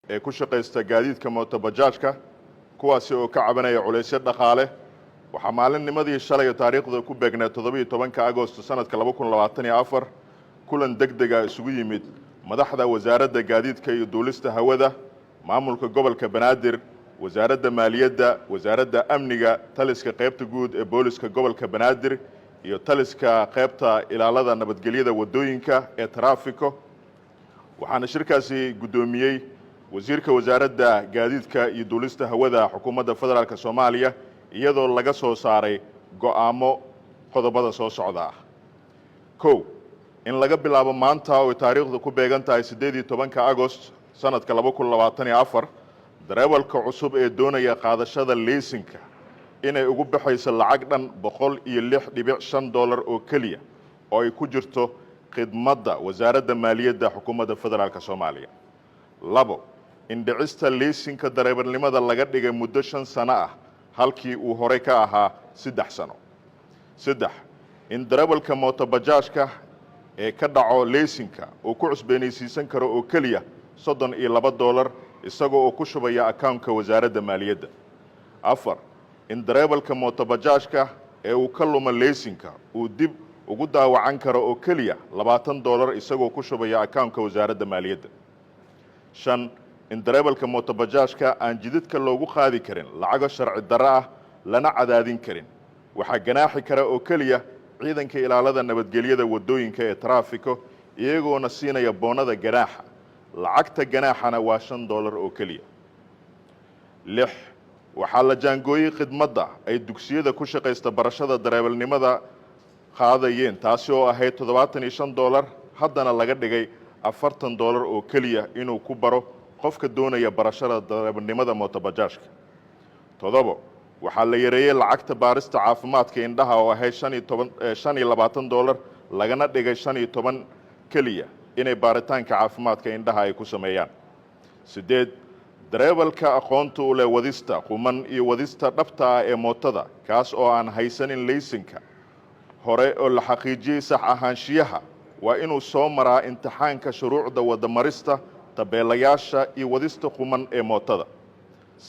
ee ku shaqaysta gaadiidka mootobajaajka kuwaasi oo ka cabanaya culaysyo dhaqaale waxaa maalinnimadii shalay taariikhda ku beegnaa 17 Agoosto sanadka 2024 kulan degdeg ah isugu yimid madaxda wasaaradda gaadiidka iyo duulista hawada maamulka gobolka Banaadir wasaaradda maaliyadda wasaaradda amniga taliska qaybta guud ee booliska gobolka Banaadir iyo taliska qaybta ilaalada nabadgelyada wadooyinka ee traafiko waxaana shirkaasi gudoomiyay wasiirka wasaaradda gaadiidka iyo duulista hawada xukuumadda federaalka Soomaaliya iyadoo laga soo saaray go'aamo qodobada soo socda in laga bilaabo maanta oo taariikhdu ku beegan tahay 18 Agoost sanadka 2024 darawalka cusub ee doonaya qaadashada laysanka inay ugu baxayso lacag dhan $106.5 oo kaliya oo ay ku jirto khidmadda wasaaradda maaliyadda xukuumadda federaalka Soomaaliya. 2 in dhicista laysanka darawalnimada laga dhigay muddo 5 sano ah halkii uu hore ka ahaa 3 sano. 3 in darawalka mootobajaajka ee ka dhaco laysanka uu ku cusboonaysiisan karo oo kaliya $32 isagoo oo ku shubaya account-ka wasaaradda maaliyadda. 4 in darawalka mootobajaajka ee uu ka luma laysanka uu dib ugu daawacan karo oo kaliya $20 isagoo ku shubaya account-ka wasaaradda maaliyadda. 5 in darawalka mootobajaajka aan jidadka loogu qaadi karin lacago sharci darro ah lana cadaadin karin waxa ganaaxi kara oo kaliya ciidanka ilaalada nabadgelyada wadooyinka ee traafiko iyagoona siinaya boonada ganaaxa lacagta ganaaxana waa $5 oo kaliya. 6 waxaa la jaangooyay khidmadda ay dugsiyada ku shaqaysta barashada darawalnimada qaadayeen taasi oo ahayd $75 haddana laga dhigay $40 oo kaliya inuu ku baro qofka doonaya barashada darawalnimada mootobajaajka. 7 waxaa la yareeyay lacagta baarista caafimaadka indhaha oo ahayd $25 lagana dhigay 15 kaliya inay baaritaanka caafimaadka indhaha ay ku sameeyaan. 8 darawalka aqoonta u leh wadista quman iyo wadista dhabta ah ee mootada kaas oo aan haysanin laysanka hore oo la xaqiijiyay sax ahaanshiyaha waa inuu soo maraa imtixaanka shuruucda wadamarista tabeelayaasha iyo wadista quman ee mootada.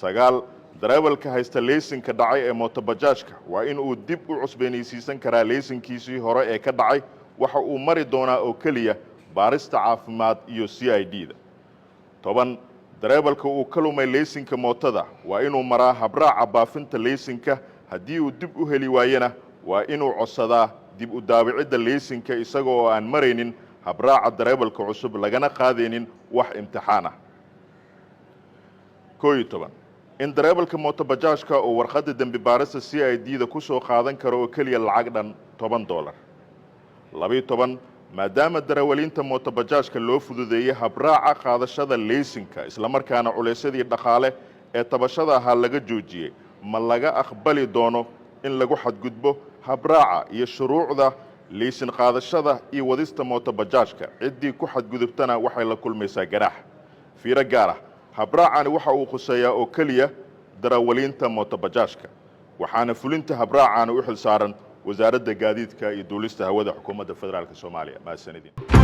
9 darawalka haysta laysanka dhacay ee mootobajaajka waa inuu dib u cusboonaysiisan karaa laysankiisii hore ee ka dhacay waxa uu mari doonaa oo kaliya baarista caafimaad iyo CID-da. 10 darawalka uu ka lumay laysanka mootada waa inuu maraa habraaca baafinta laysanka haddii uu dib u heli waayana waa inuu codsadaa dib u daawicidda laysanka isagoo aan maraynin habraaca darawalka cusub lagana qaadaynin wax imtixaan ah. 11 in darawalka mootobajaajka uu warqadda dambi baarista CID-da ku soo qaadan karo oo kaliya lacag dhan $10. 12 maadaama darawaliinta mootobajaajka loo fududeeyay habraaca qaadashada laysanka isla markaana culaysyadii dhaqaale ee tabashada ahaa laga joojiyay ma laga aqbali doono in lagu xadgudbo habraaca iyo shuruucda laysan qaadashada iyo wadista mootobajaajka ciddii ku xadgudubtana waxay la kulmaysaa ganaax. fiiro gaar ah habraacani waxa uu khuseeyaa oo kaliya darawaliinta mootobajaajka waxaana fulinta habraacani u xil saaran wasaaradda gaadiidka iyo duulista hawada xukuumadda federaalka Soomaaliya.